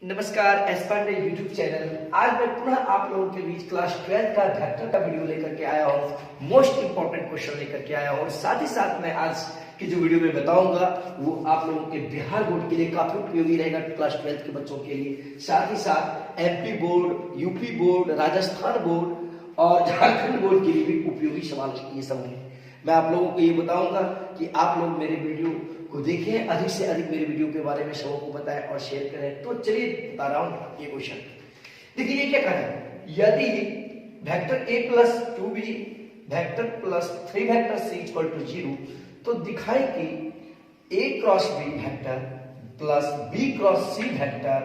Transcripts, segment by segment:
नमस्कार एस्पांडे YouTube channel. आज मैं पुनः आप लोगों के बीच क्लास 12 का वेक्टर का वीडियो लेकर के आया हूँ। मोस्ट इंपॉर्टेंट क्वेश्चन लेकर के आया हूँ और साथ ही साथ मैं आज की जो वीडियो में बताऊंगा वो आप लोगों के बिहार बोर्ड के लिए काफी उपयोगी रहेगा, क्लास 12 के बच्चों के लिए। साथ ही साथ MP board, UP board, Rajasthan board और झारखंड बोर्ड के लिए भी उपयोगी सवाल ये सब होंगे। मैं आप लोगों को ये बताऊंगा कि आप लोग मेरे वीडियो को देखें, अधिक से अधिक मेरे वीडियो के बारे में सबों को बताएं और शेयर करें। तो चलिए बता रहा हूं ये क्वेश्चन। देखिए ये क्या कहा है, यदि vector a plus 2b vector plus 3 vector c equal to 0, तो दिखाई कि a cross b vector plus b cross c vector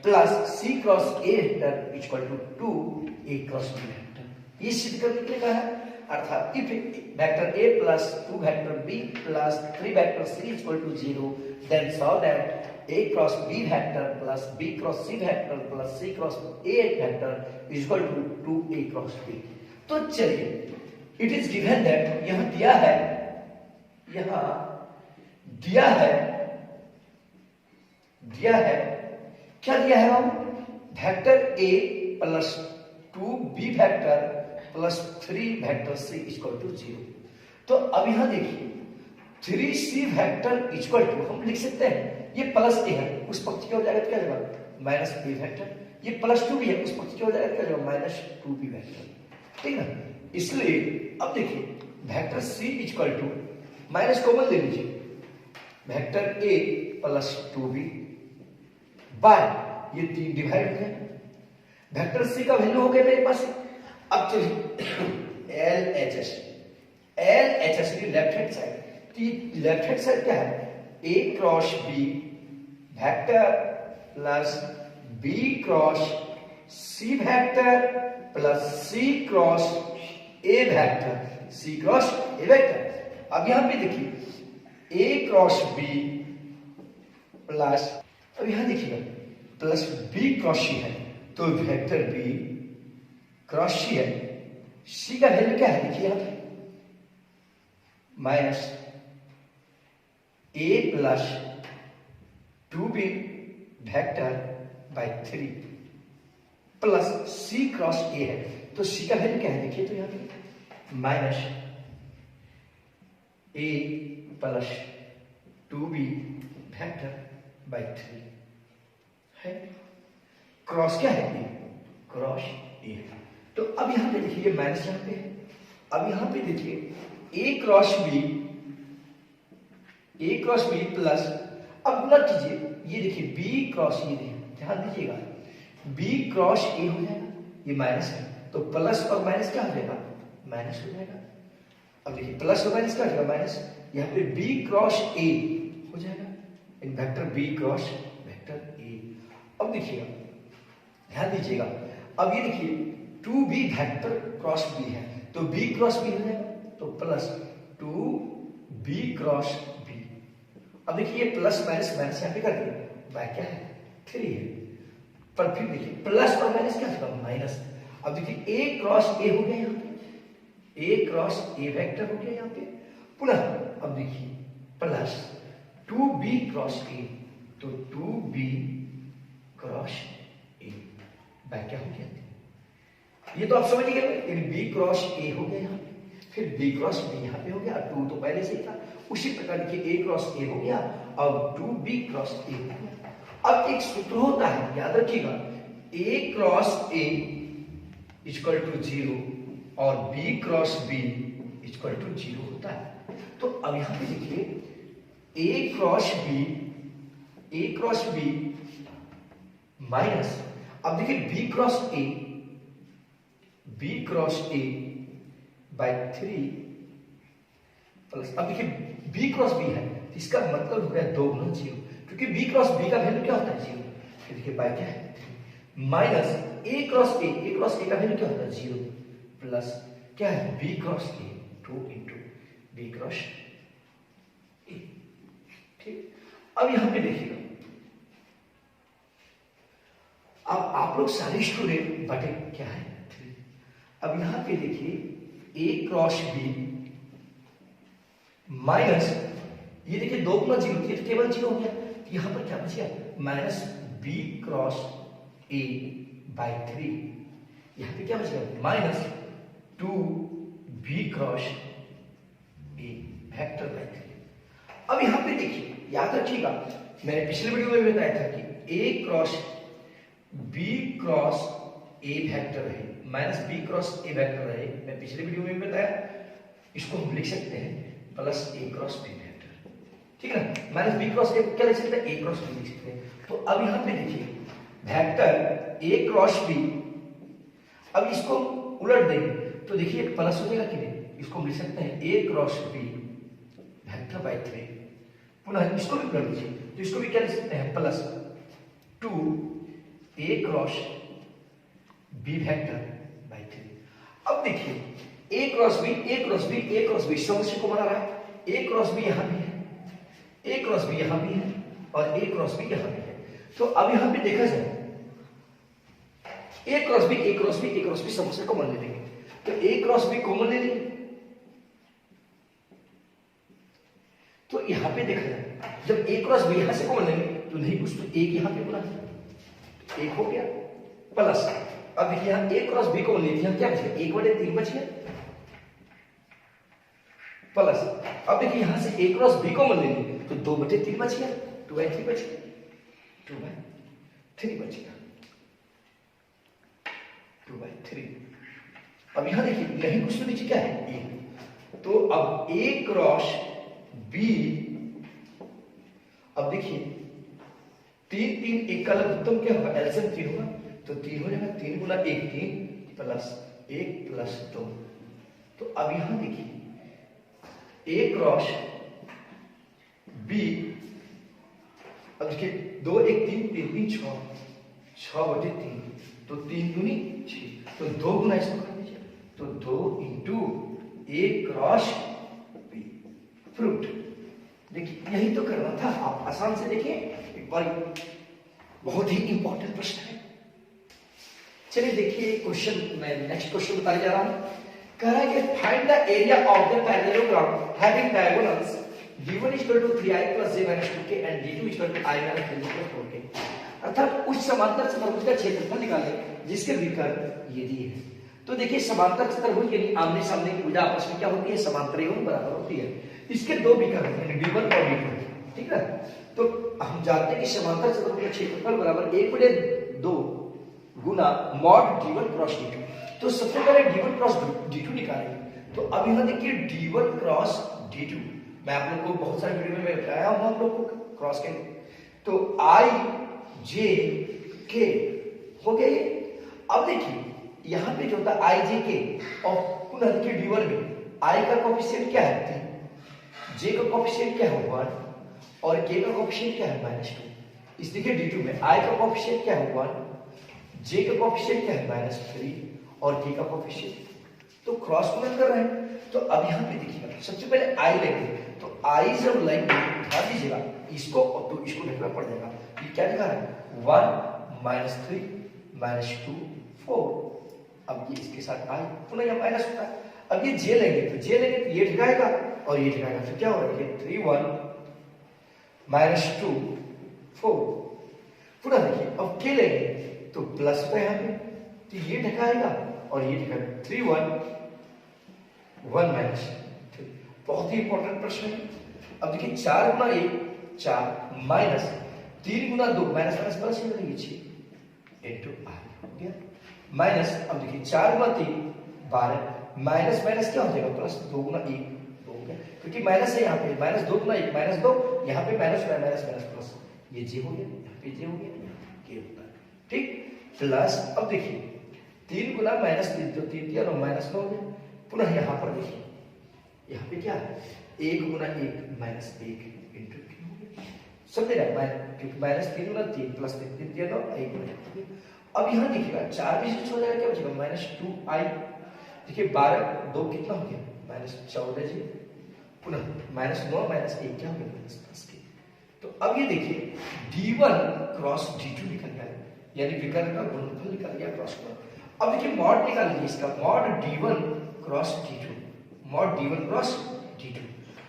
plus c cross a vector equal to 2a cross b vector. ये सिद्ध करने के लिए कहा है। अर्थात if vector a plus 2 vector b plus 3 vector c equal to 0, then solve that a cross b vector plus b cross c vector plus c cross a vector is equal to 2a cross b। तो चलिए, it is given that यहां दिया है क्या दिया है हम, vector a plus 2b vector plus 3 vector c equal to 0। तो अब यहां देखिए 3c वेक्टर इक्वल टू हम लिख सकते हैं, ये प्लस a है उस पक्ष की ओर जाएगा तो क्या जाएगा माइनस b वेक्टर, ये प्लस 2b है उस पक्ष की ओर जाएगा तो क्या जाएगा माइनस 2b वेक्टर, ठीक ना। इसलिए अब देखिए vector c equal to minus common ले लीजिए, vector a plus 2b bye ये 3 डिवाइड हो गया, वेक्टर c का वैल्यू हो गया मेरे पास। अब चलिए LHS की left hand side, left hand side क्या है, a cross b vector plus b cross c vector plus c cross a vector, c cross a vector. अब यहां पे देखिए a क्रॉस b प्लस, अब यहां देखिएगा प्लस b क्रॉस c है, तो वेक्टर b क्रॉस सी है, सी का वैल्यू क्या है देखिए यहां minus a plus 2b vector by 3 plus c cross a है, तो c का वैल्यू क्या है देखिए, तो यहां पे minus a plus 2b vector by 3 है, क्रॉस क्या है a, क्रॉस a। तो अब यहां पे देखिए माइनस यहां पे है, अब यहां पे देखिए a क्रॉस b प्लस, अब गुणा कीजिए, ये देखिए b क्रॉस, ये देखिए ध्यान दीजिएगा b क्रॉस a हो जाएगा, ये माइनस है तो प्लस और माइनस क्या हो जाएगा माइनस हो जाएगा। अब देखिए प्लस और माइनस क्या हो जाएगा माइनस, यहाँ पे b क्रॉस a हो जाएगा, इन vector b cross vector a। अब देखिएगा ध्यान दीजिएगा, अब ये देखिए 2b वेक्टर क्रॉस b है तो b क्रॉस b हो जाएगा, तो प्लस 2b क्रॉस b। अब देखिए प्लस माइनस माइनस यहाँ पे कर दिया, बाय क्या है 3 है, पर फिर देखिए प्लस और माइनस क्या होगा माइनस। अब देखिए a क्रॉस a हो गया, यहाँ पे a क्रॉस a वेक्टर हो गया यहाँ पे पुनः। अब देखिए प्लस 2b क्रॉस a, तो 2b क्रॉस a बाय क्या हो गया, ये तो आप समझ गए, b क्रॉस a हो गया यहाँ पे, फिर b क्रॉस b यहाँ पे हो गया, 2 तो पहले से ही था, उसी प्रकार देखिए a क्रॉस a हो गया, अब 2b क्रॉस a हो गया। अब एक सूत्र होता है याद रखिएगा, a cross a equal to 0 और b cross b equal to 0 होता है। तो अब यहाँ पे देखिए a क्रॉस b माइनस, अब देखिए b cross a by 3 plus, अब देखिए b क्रॉस b है तो इसका मतलब हो गया 2 गुना 0, क्योंकि b क्रॉस b का वैल्यू क्या होता है 0, फिर देखिए बाय क्या है 3 माइनस a क्रॉस a का वैल्यू क्या होता है 0 प्लस क्या है b cross a 2 into b cross a, ठीक। अब यहां पे देखिएगा, अब आप लोग सारे स्टूडेंट बटे क्या है 3। अब यहां पे देखिए a क्रॉस b माइनस, ये देखिए 2 गुना 0 केवल 0 हो गया, यहाँ पर क्या बच गया minus B cross a by 3, यहाँ पे क्या बचेगा minus 2 b cross A vector by 3। अब यहाँ पे देखिए याद रखिएगा, मैंने पिछले वीडियो में बताया था कि A cross B cross A vector है, माइनस बी क्रॉस ए वेक्टर है, मैं पिछले वीडियो में बताया। इसको हम लिख सकते हैं प्लस ए क्रॉस बी वेक्टर, ठीक है ना। माइनस बी क्रॉस ए क्या लिख सकते हैं, ए क्रॉस बी लिख सकते हैं। तो अब यहाँ पे देखिए वेक्टर ए क्रॉस बी, अब इसको उलट देंगे तो देखिए प्लस हो जाएगा कि नहीं, इसको हम लिख सकते हैं ए क्रॉस बी वेक्टर बाई 3। पुनः इसको भी उलट दीजिए तो इसको भी क्या लिख सकते हैं plus 2 a cross b vector by 3। अब देखिए a cross b a cross b a cross b समस्या को बना रहा है, ए क्रॉस बी यहां भी है, ए क्रॉस बी यहां भी है और ए क्रॉस बी यहां भी है। तो अब यहां पे देखा जाए ए cross b a cross b a cross b समस्या कॉमन ले लेंगे, तो ए क्रॉस बी कॉमन ले लेंगे। तो यहां पे देखा जाए जब ए क्रॉस बी यहां से कॉमन लेंगे तो नहीं कुछ तो एक यहां पे बुला एक हो गया प्लस, अब देखिए यहां ए क्रॉस बी को ले लिया, क्या बचेगा 1/3 बच गया प्लस, अब देखिए यहां से ए क्रॉस बी को ले लेंगे तो 2/3 बच गया, 2/3 बच गया, 2/3 बच गया, 2/3। अब यहां देखिए नहीं कुछ तो नीचे क्या है ए, तो अब ए क्रॉस बी, अब देखिए 3 3 1 का लघुत्तम क्या होगा, एलसीएम 3 होगा तो 3 हो जाएगा, 3 गुना 1 3 प्लस 1 प्लस 2। तो अब यहां देखिए ए क्रॉस बी, अब देखिए 2 1 3 3 3 6 6/3 तो 3 दूनी 6, तो 2 गुना इसको कर दीजिए तो 2 इंटू ए क्रॉस बी फ्रूट। देखिए यही तो करना था, आप आसान से देखिए एक बार, बहुत ही इंपॉर्टेंट प्रश्न है। चलिए देखिए क्वेश्चन, मैं नेक्स्ट क्वेश्चन बताने जा रहा हूं। कह रहा है कि find the area of the parallelogram having diagonals d1 = 3i + j - 2k and d2 = i - 3j + 4k। अर्थात उस समांतर चतुर्भुज का क्षेत्रफल निकालें जिसके विकर्ण ये दिए हैं। तो देखिए समांतर चतुर्भुज यानी आमने सामने की भुजा आपस में क्या होती है, समांतर एवं बराबर होती है। इसके दो विकर्ण यानी d1 और d2, ठीक है। तो हम जानते हैं कि समांतर चतुर्भुज का क्षेत्रफल बराबर 1/2 गुना मॉड d1 क्रॉस d2। तो सबसे पहले d1 क्रॉस d2 निकालेंगे। तो अब यहां देखिए d1 क्रॉस d2, मैं आप लोग को बहुत सारे वीडियो में बताया हूं हम लोग को क्रॉस के, तो i j k हो गए। अब देखिए यहां पे जो होता है i j k और पुनः देखिए d1 में i का कोएफिशिएंट क्या है 3, j का कोएफिशिएंट क्या है 1 और k का कोएफिशिएंट क्या है -2। इस देखिए d2 में i का कोएफिशिएंट क्या है 1, j का कोएफिशिएंट क्या है -3 और k का कोएफिशिएंट, तो क्रॉस गुणन कर रहे हैं। तो अब यहाँ पे देखिएगा सबसे पहले i लेंगे, तो i जब लेंगे ध्यान दीजिएगा इसको तो इसको लिखना पड़ जाएगा। ये क्या लिखा है 1 -3 -2 4। अब ये इसके साथ i पुनः यह माइनस होता है। अब ये j लेंगे तो ये ठिकाएगा और ये ठिकाएगा, तो क्या हो रहा है 3 1 -2 4। पुनः देखिए अब k लेंगे तो प्लस होता है यहाँ पे, तो ये ठिकाएगा और ये ठिकाएगा 3 1 1 -3। बहुत ही इंपॉर्टेंट प्रश्न है। अब देखिए 4 गुना 1 4 माइनस 3 गुना 2 माइनस माइनस प्लस हो जाएगी 6 इनटू i हो गया माइनस। अब देखिए 4 गुना 3 12 माइनस माइनस क्या हो जाएगा प्लस 2 गुना 1 2 हो गया, क्योंकि माइनस है यहाँ पे -2 गुना 1 -2, यहाँ पे माइनस माइनस माइनस प्लस, ये j हो गया, यहाँ पे j हो गया, k होता है, ठीक प्लस। अब देखिए 3 गुना -3 तो 3 3 और -9 हो गया। पुनः यहाँ पर देखिए यहाँ पे क्या है 1 गुना 1 -1 इंटू q हो गया, समझे ना, क्योंकि -3 गुना 3 प्लस 3 3 3 और 1 गुना। अब यहाँ देखिएगा 4 बीच में छोड़ जाएगा, क्या बचेगा -2i। देखिए 12 2 कितना हो गया -14 जी, पुनः -9 -1 क्या हो गया +10। तो अब ये देखिए d1 क्रॉस d2 निकल गया, यानी विकर्ण का गुणनफल निकल गया क्रॉस गुणन। अब देखिए मॉड निकाल लीजिए इसका, mod d1 cross d2, mod d1 cross d2।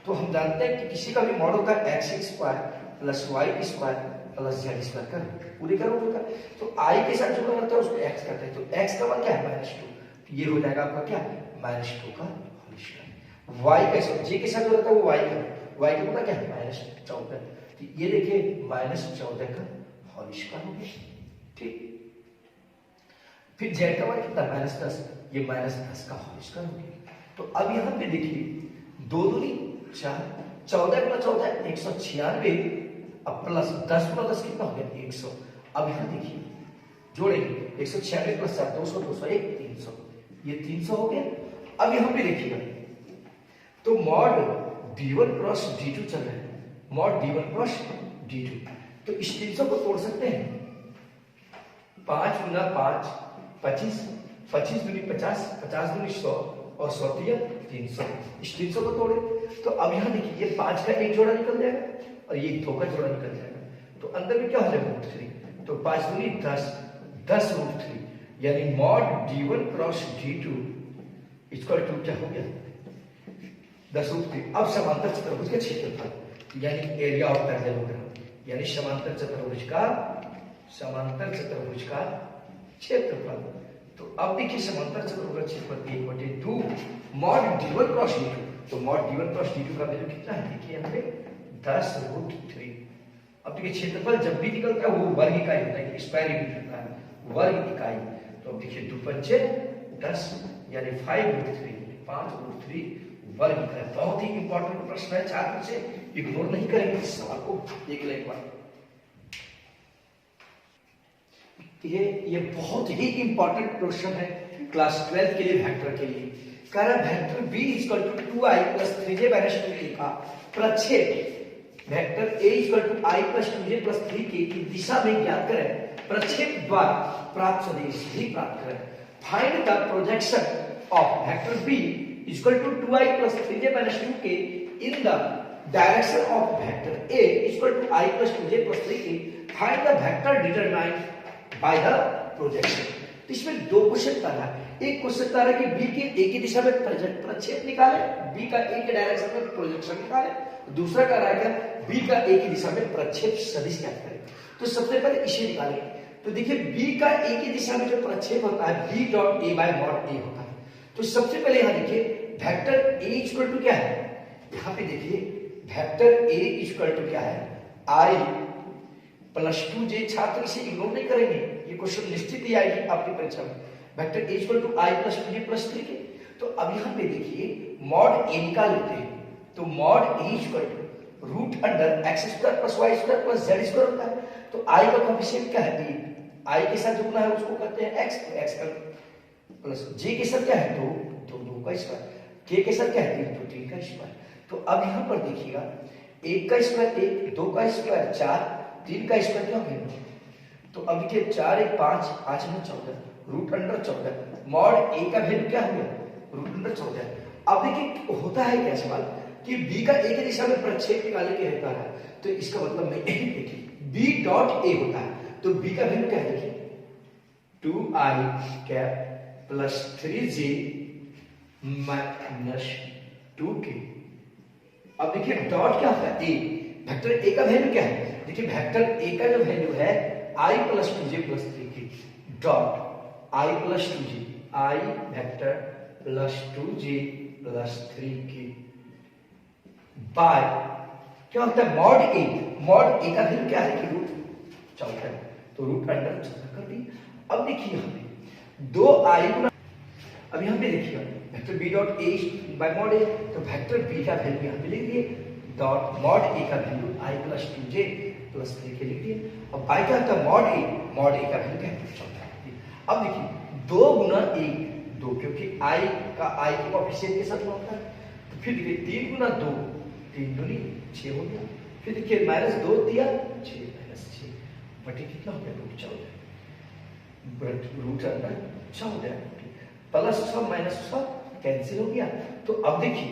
तो हम जानते हैं कि किसी का भी मॉड होता है x² + y² plus Z square का पूरे का रूट होता है। तो आई के साथ जो रहता है उसको एक्स कहते हैं, तो एक्स का मान क्या है -2, तो ये हो जाएगा आपका क्या -2 का होल स्क्वायर। वाई का जे के साथ जो रहता है वो वाई का मतलब क्या है -14, तो ये देखिए -14 का होल स्क्वायर हो गया। ठीक, फिर जेड का मान कितना -10, ये -10 का होल स्क्वायर हो गया। तो अब यहाँ पे देखिए 2 दूनी 4, 14 × 14 196, अब प्लस 10 × 10 कितना हो गया 100। अब यहाँ देखिए जोड़ेंगे 196 + 7 200 201 300, ये 300 हो गया। अब यहाँ पे देखिएगा तो मॉड d1 क्रॉस d2 चल रहा है, मॉड d1 क्रॉस d2, तो इस 300 को तोड़ सकते हैं। 5 × 5 25, 25 दूनी 50, 50 दूनी 100 और 100 × 300, इस 300 को तोड़े तो अब यहाँ देखिए ये 5 का एक जोड़ा निकल जाएगा और ये 2 का जोड़ा निकल जाएगा, तो अंदर में क्या हो जाएगा √3, तो 5 दूनी 10, 10 √3, यानी mod d1 cross d2 equal to क्या हो गया 10 √3। अब समांतर चतुर्भुज का क्षेत्रफल यानी एरिया ऑफ पैरेललोग्राम, यानी समांतर चतुर्भुज का क्षेत्रफल। तो अब देखिए समांतर चतुर्भुज का क्षेत्रफल 1/2 मॉड d1 क्रॉस d2, तो मॉड d1 क्रॉस d2 का वैल्यू कितना है देखिए यहाँ पे 10 √3। अब देखिए क्षेत्रफल जब भी निकलता है वो वर्ग इकाई होता है, स्क्वायर यूनिट होता है, वर्ग इकाई। तो अब देखिए 2 × 5 = 10 यानी 5 √3 वर्ग इकाई। बहुत ही इंपॉर्टेंट प्रश्न है, छात्र से इग्नोर नहीं करेंगे इस सवाल को, देख लें एक बार। ये बहुत ही इंपॉर्टेंट क्वेश्चन है क्लास 12 के लिए, वेक्टर के लिए। कह रहा है vector b = 2i + 3j - 2k का प्रक्षेप vector a = i + 2j + 3k की दिशा में ज्ञात करें, प्रक्षेप द्वारा प्राप्त सदिश भी प्राप्त करें। Find the projection of vector b = 2i + 3j - 2k in the direction of vector a = i + 2j + 3k। Find the vector determined by the projection. तो इसमें 2 क्वेश्चन कर रहा है, एक क्वेश्चन कर रहा है कि b के a की दिशा में प्रक्षेप निकाले, b का a के डायरेक्शन में प्रोजेक्शन निकाले, दूसरा कर रहा है क्या b का a की दिशा में प्रक्षेप सदिश ज्ञात करें। तो सबसे पहले इसे निकालेंगे। तो देखिए b का a की दिशा में जो प्रक्षेप होता है b.a/mod a होता है। तो सबसे पहले यहाँ देखिए वेक्टर a = क्या है, यहाँ पे देखिए वेक्टर a = क्या है i + 2j। छात्र इसे इग्नोर नहीं करेंगे, ये क्वेश्चन निश्चित ही आएगी आपकी परीक्षा में। Vector a = i + 2j + 3k। तो अब यहाँ पे देखिए मॉड a निकाल लेते हैं, तो mod a = √x² + y² + z² होता है। तो i का कोएफिशिएंट क्या है 1, i के साथ जुड़ना है उसको कहते हैं x, तो x का प्लस j के साथ क्या है 2, तो 2 का स्क्वायर, k के साथ क्या है 3, तो 3 का स्क्वायर। तो अब यहाँ पर देखिएगा 1 का स्क्वायर 1, 2 का स्क्वायर 4, 3 का स्क्वायर क्या हो गया। तो अब देखिए 4 1 5, 5 9 14, √14 मॉड a का वैल्यू क्या हो गया √14। अब देखिए होता है क्या सवाल कि b का a की दिशा में प्रक्षेप निकालने के रहता है, तो इसका मतलब मैं देखिए b.a होता है, तो b का वैल्यू क्या है देखिए 2i + 3j - 2k। अब देखिए डॉट क्या होता है a, वेक्टर a का वैल्यू क्या है देखिए वेक्टर a का जो वैल्यू है i + 2j + 3k dot i + 2j i vector + 2j + 3k by क्या होता है मॉड a का वैल्यु क्या है कि √14, तो √14 कर दी। अब देखिए यहाँ पे 2i गुना, अब यहाँ पे देखिए वेक्टर b.a/mod a, तो वेक्टर b का वैल्यू यहाँ पे लिख दिए डॉट मॉड a का वैल्यू i + 2j + 3k लिख दिए। अब बाय क्या होता है मॉड a का वैल्यू क्या है 14। अब देखिए 2 × 1 2, क्योंकि i के कोएफिशिएंट के साथ होता है। तो फिर देखिए 3 × 2 3 दूनी 6 हो गया, फिर देखिए -2 दिया 6 -6 बटे कितना हो गया √14 प्लस 6 -6 कैंसिल हो गया। तो अब देखिए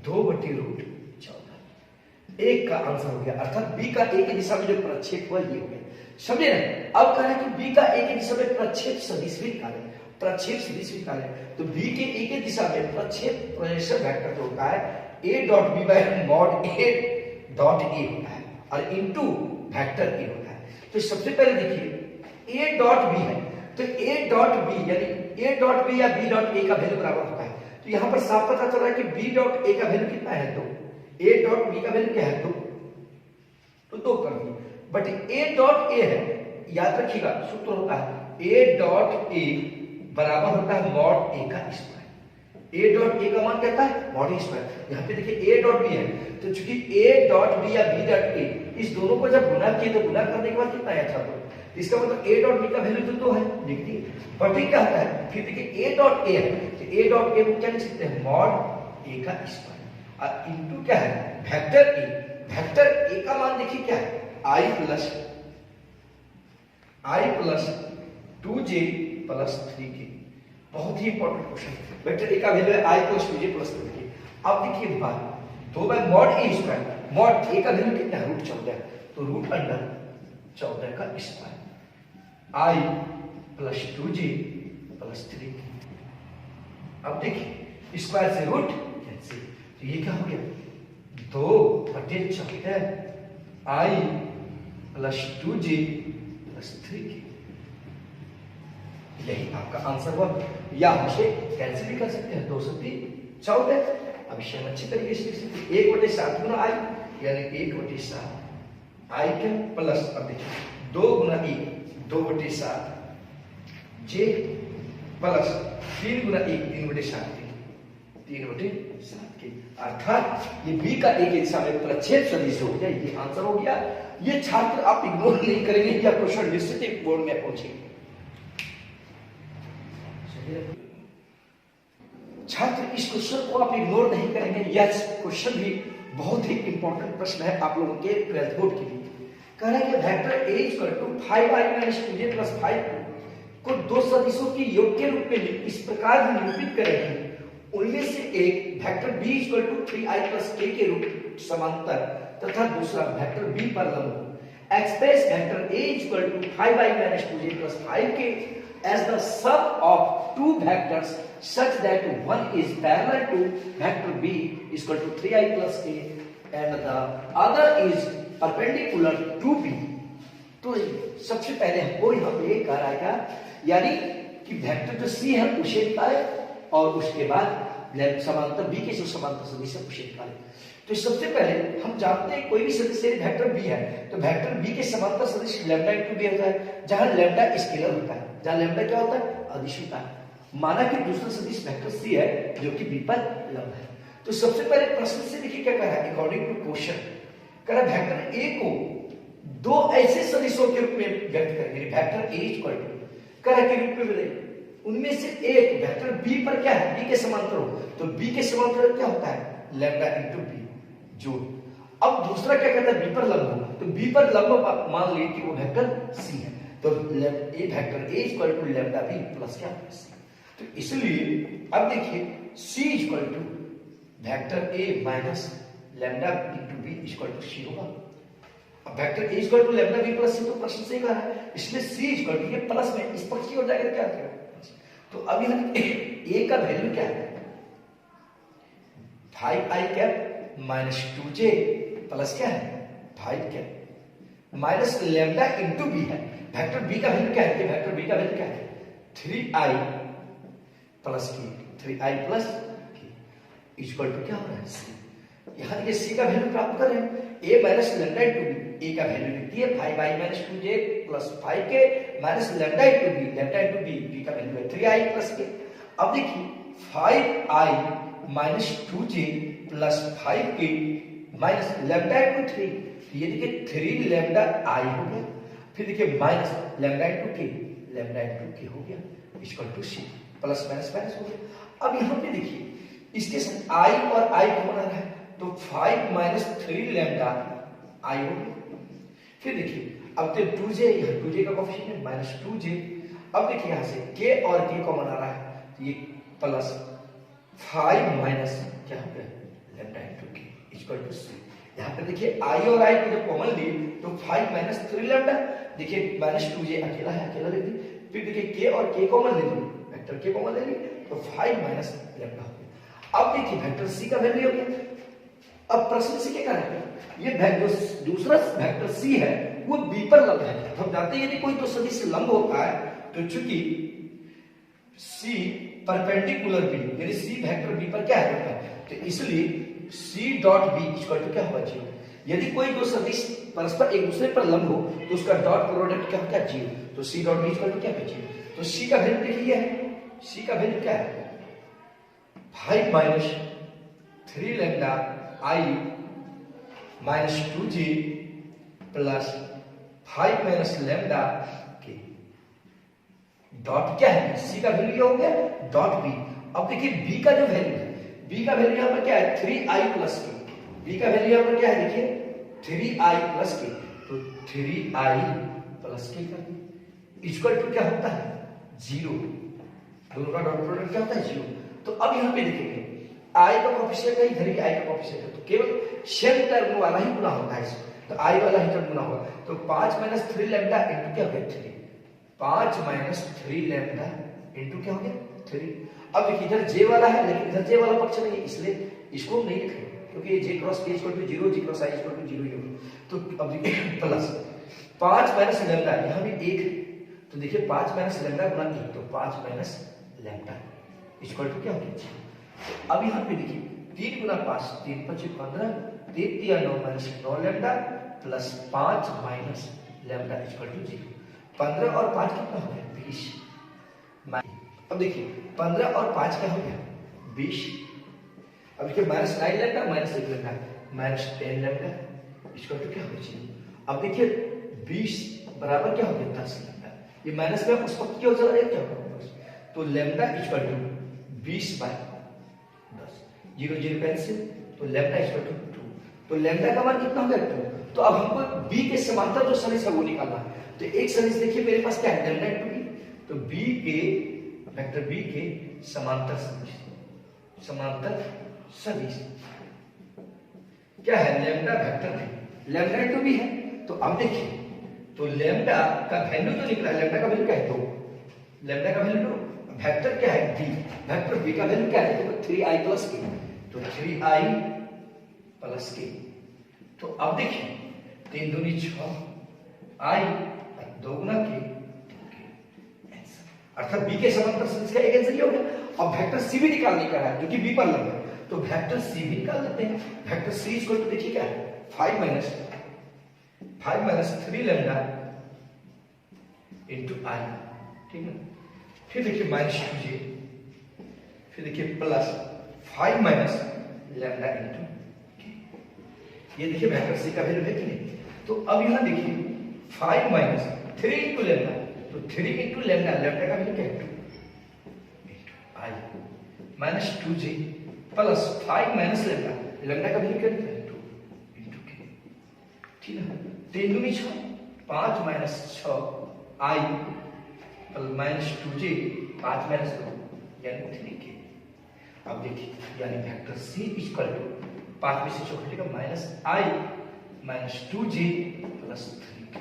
2/√14 एक का आंसर हो गया, अर्थात b का a की दिशा में जो प्रक्षेप हुआ ये हो गया। समझे ना। अब कह रहे हैं कि b का a की दिशा में प्रक्षेप सदिश भी निकालें, प्रक्षेप सदिश निकालें। तो b के a की दिशा में प्रक्षेप प्रोजेक्शन वेक्टर जो होता है a.b/mod a.a होता है और इनटू वेक्टर a होता है। तो सबसे पहले देखिए ए डॉट बी है, तो ए डॉट बी यानी ए डॉट बी या बी डॉट ए का वैल्यू बराबर होता है। तो यहां पर साफ पता चल रहा है कि बी डॉट ए का वैल्यू कितना है, 2। ए डॉट बी का वैल्यू क्या है, 2, तो 2 कर दिए। बट ए डॉट ए है, याद रखिएगा सूत्र होता है ए डॉट ए बराबर होता है मॉड ए का स्क्वायर। ए डॉट ए का मान कहता है मॉड ए स्क्वायर। यहाँ पे देखिए ए डॉट बी है, तो चूंकि ए डॉट बी या बी डॉट ए इस दोनों को जब गुना किए तो गुना करने के बाद कितना आया था, 2। इसका मतलब ए डॉट बी का वैल्यू तो 2 है, लिख दिए। बट ये क्या होता है, फिर देखिए ए डॉट ए है, तो ए डॉट ए को क्या लिख सकते हैं, मॉड ए का स्क्वायर और इनटू क्या है, वेक्टर ए। वेक्टर ए का मान देखिए क्या है, आई प्लस 2j प्लस 3k। बहुत ही इंपॉर्टेंट क्वेश्चन। वेक्टर ए का वैल्यू है आई प्लस 2j प्लस 3k। अब देखिए बात 2 by mod a square, mod a का वैल्यू कितना है, √14, तो √14 का स्क्वायर आई प्लस 2j प्लस 3k। अब देखिए स्क्वायर से रूट कैंसिल, तो ये क्या हो गया, 2/14 आई प्लस 2j प्लस 3k। यही आपका आंसर हुआ, या हमसे कैंसिल भी कर सकते हैं, 2 से 3 14। अब इसे हम अच्छी तरीके से लिख सकते हैं 1/7 गुना आई यानी 1/7 आई के प्लस, अब देखिए 2 गुना 1 2/7 जे प्लस 3 गुना 1 3/7 3/7 के। अर्थात ये बी का एक दिशा में प्रक्षेप सदिश हो गया, ये आंसर हो गया। ये छात्र आप इग्नोर नहीं करेंगे, या क्वेश्चन निश्चित एक बोर्ड में पहुंचेंगे। छात्र इस क्वेश्चन को आप इग्नोर नहीं करेंगे, यह क्वेश्चन भी बहुत ही इंपॉर्टेंट प्रश्न है आप लोगों के 12th बोर्ड के लिए। कह रहा है कि vector a equal to 5i minus 2j plus 5 को दो सदिशों की योग के रूप में इस प्रकार निरूपित करेंगे, उनमें से एक vector b equal to 3i plus k के रूप समांतर तथा दूसरा वेक्टर b पर लंब हो। Express vector a equal to 5i minus 2j plus 5k as the sum of two vectors such that one is parallel to vector b is equal to 3i plus k and the other is perpendicular to b। तो सबसे पहले हमको यहाँ पे कह रहा है यानी कि वेक्टर जो c है उसे निकाले और उसके बाद समांतर b के जो समांतर सदिश है उसे निकाले। तो सबसे पहले हम जानते हैं कोई भी सदिश वेक्टर b है तो वेक्टर b के समांतर सदिश लैम्डा इनटू b होता है, जहां लैम्डा स्केलर होता है, जहां लैम्डा क्या होता है, अदिश होता है। माना कि दूसरा सदिश वेक्टर c है जो कि b पर लंब है। तो सबसे पहले प्रश्न से देखिए क्या कह रहा है, अकॉर्डिंग टू क्वेश्चन कह रहा है वेक्टर a को दो ऐसे सदिशों के रूप में व्यक्त करेंगे, वेक्टर a इक्वल टू कह रहा है के रूप में बनेगा, उनमें से एक वेक्टर b पर क्या है, b के समांतर हो, तो b के समांतर क्या होता है लैम्डा इनटू b जो। अब दूसरा क्या कहता है b पर लंब हो, तो b पर लंब मान लीजिए कि वो वेक्टर c है, तो a vector a equal to lambda b plus क्या c। तो इसलिए अब देखिए c equal to vector a minus lambda into b equal to c होगा। अब vector a equal to lambda b plus c तो प्रश्न से ही कह रहा है, इसलिए c इक्वल टू ये प्लस में इस पक्ष की ओर जाकर क्या करेगा। तो अब यहाँ a का वैल्यू क्या है 5i cap minus 2j plus क्या है 5 cap minus lambda into b है। वेक्टर b का वैल्यू क्या है, वेक्टर b का वैल्यू क्या है 3i plus k 3i plus k equal to क्या हो रहा है c। यहाँ देखिए c का वैल्यू प्राप्त कर रहे हैं a minus lambda into b, a का वैल्यू लिखती है 5i minus 2j plus 5k minus lambda into b, lambda into b, b का वैल्यू है 3i प्लस k। अब देखिए 5i minus 2j plus 5k minus lambda into 3, ये देखिए 3 lambda i हो गया, फिर देखिए minus lambda into k, lambda into k हो गया equal to c, plus minus minus हो गया। अब यहाँ पे देखिए इसके साथ i और i कॉमन आ रहा है, तो 5 माइनस 3 लैम्डा i हो गया। फिर देखिए अब तो 2j, यहाँ 2j का कोएफिशिएंट है माइनस 2j। अब देखिए यहाँ से k और k कॉमन आ रहा है, तो ये प्लस 5 माइनस क्या हो गया lambda into k equal to c। यहाँ पे देखिए i और i को जब कॉमन लिए तो 5 माइनस 3 लैम्डा, देखिए माइनस 2j अकेला है, अकेला ले दी, फिर देखिए k और k कॉमन ले ली, वेक्टर k कॉमन ले ली तो 5 माइनस लैम्डा हो गया। अब देखिए वेक्टर c का वैल्यू हो गया। अब प्रश्न से क्या करेंगे, ये दूसरा वेक्टर c है वो बी पर लंब है। तो हम जानते हैं यदि कोई दो सदिश लंब होता है तो चूंकि सी परपेंडिकुलर बी, यानी सी वेक्टर बी पर क्या है, तो इसलिए c dot b equal to क्या होगा, जीरो। यदि कोई दो सदिश परस्पर एक दूसरे पर लंब हो तो उसका डॉट प्रोडक्ट क्या होता है, जीरो। तो c dot b equal to क्या है, जीरो। तो सी का वैल्यू देखिए है, सी का वैल्यू क्या है, 5 minus 3 lambda I minus 2g plus 5 minus lambda K. Dot क्या है, सी का वैल्यू क्या हो गया, डॉट बी। अब देखिए बी का जो वैल्यू है, बी का वैल्यू यहां पर क्या है, 3i प्लस के। बी का वैल्यू यहां पर क्या है, देखिए 3i प्लस के। तो 3i प्लस के कर दिए इक्वल टू क्या होता है, जीरो। दोनों का डॉट प्रोडक्ट क्या होता है, जीरो। तो अब यहां पे देखेंगे i का कोएफिशिएंट है, इधर भी i का कोएफिशिएंट है, तो केवल सेम टर्म वाला ही गुना होता है इसमें, तो i वाला ही टर्म गुना होगा। तो 5 माइनस 3 लैम्डा इनटू क्या हो गया, 3। 5 माइनस 3 लैम्डा इनटू क्या हो गया, 3। अब देखिए इधर j वाला है लेकिन इधर j वाला पक्ष नहीं है, इसलिए इसको नहीं लिखेंगे क्योंकि j cross k equal to 0, j cross i equal to 0 ही होगा। तो अब देखिए प्लस 5 माइनस लैम्डा, यहां भी 1 है, तो देखिए 5 माइनस लैम्डा गुना 1, तो 5 माइनस लैम्डा इक्वल टू क्या हो गया। तो अब यहां पे देखिए 3 गुना 5, 3 5 15, 3 3 9 minus 9 lambda plus 5 minus lambda equal to 0। 15 और 5 कितना हो गया, 20। अब देखिए 15 और 5 क्या हो गया, 20। अब देखिए minus 9 lambda minus 1 lambda minus 10 lambda equal to क्या हो गया, 0। अब देखिए 20 बराबर क्या हो गया, 10 लैम्डा। ये माइनस में उस पक्ष की ओर चला जाएगा, क्या होगा, तो lambda equal to 20 by 10, 0 0 cancel, तो लैम्डा इक्वल टू 2। तो लैम्डा का मान कितना हो गया, 2। तो अब हमको b के समांतर जो सदिश है वो निकालना है। तो एक सदिश देखिए मेरे पास क्या है, लैम्डा इनटू b, तो b के वेक्टर b के समांतर सदिश, समांतर सदिश क्या है, लैम्डा वेक्टर है, लैम्डा इनटू b है। तो अब देखिए तो लैम्डा का वैल्यू तो निकला, लैम्डा का वैल्यू क्या है, 2। लैम्डा का वैल्यू 2, वेक्टर क्या है b, वेक्टर b का वैल्यू क्या है, तो 3i प्लस k, तो 3i प्लस k। तो अब देखिए 3 दूनी 6 i 2 गुना k, अर्थात b के समांतर सदिश का एक आंसर ये हो गया। अब वेक्टर c भी निकालने का है जो कि b पर लंब है, तो वेक्टर c भी निकाल लेते हैं। वेक्टर c इक्वल टू देखिए क्या है, 5 माइनस 3 लैम्डा इनटू i, ठीक है। फिर देखिए माइनस 2j, फिर देखिए plus 5 minus lambda into k। ये देखिए वेक्टर c का वैल्यू है कि नहीं। तो अब यहां देखिए 5 माइनस 3 इनटू लैम्डा, तो 3 इनटू लैम्डा, लैम्डा का वैल्यू क्या है, 2 into i minus 2j plus 5 minus lambda, lambda का वैल्यू क्या है, 2 इनटू k, ठीक है। 3 दूनी 6, 5 minus 6 i minus 2j, 5 minus 2 यानी 3k। अब देखिए यानी वेक्टर c इक्वल टू 5 में से 6 घटेगा minus i minus 2j plus 3k,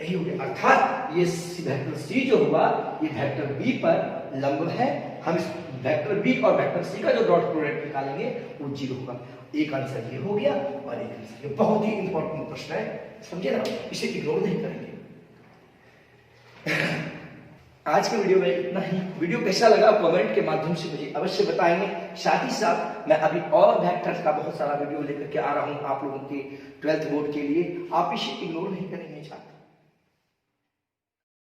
यही हो गया। अर्थात ये वेक्टर c जो हुआ ये वेक्टर b पर लंब है। हम इस वेक्टर b और वेक्टर c का जो डॉट प्रोडक्ट निकालेंगे वो 0 होगा। एक आंसर ये हो गया और एक आंसर ये। बहुत ही इंपॉर्टेंट प्रश्न है, समझे ना, इसे इग्नोर नहीं करेंगे। आज के वीडियो में इतना ही। वीडियो कैसा लगा कमेंट के माध्यम से मुझे अवश्य बताएंगे। साथ ही साथ मैं अभी और वेक्टर्स का बहुत सारा वीडियो लेकर के आ रहा हूं आप लोगों के 12th बोर्ड के लिए। आप इसे इग्नोर नहीं करेंगे छात्र।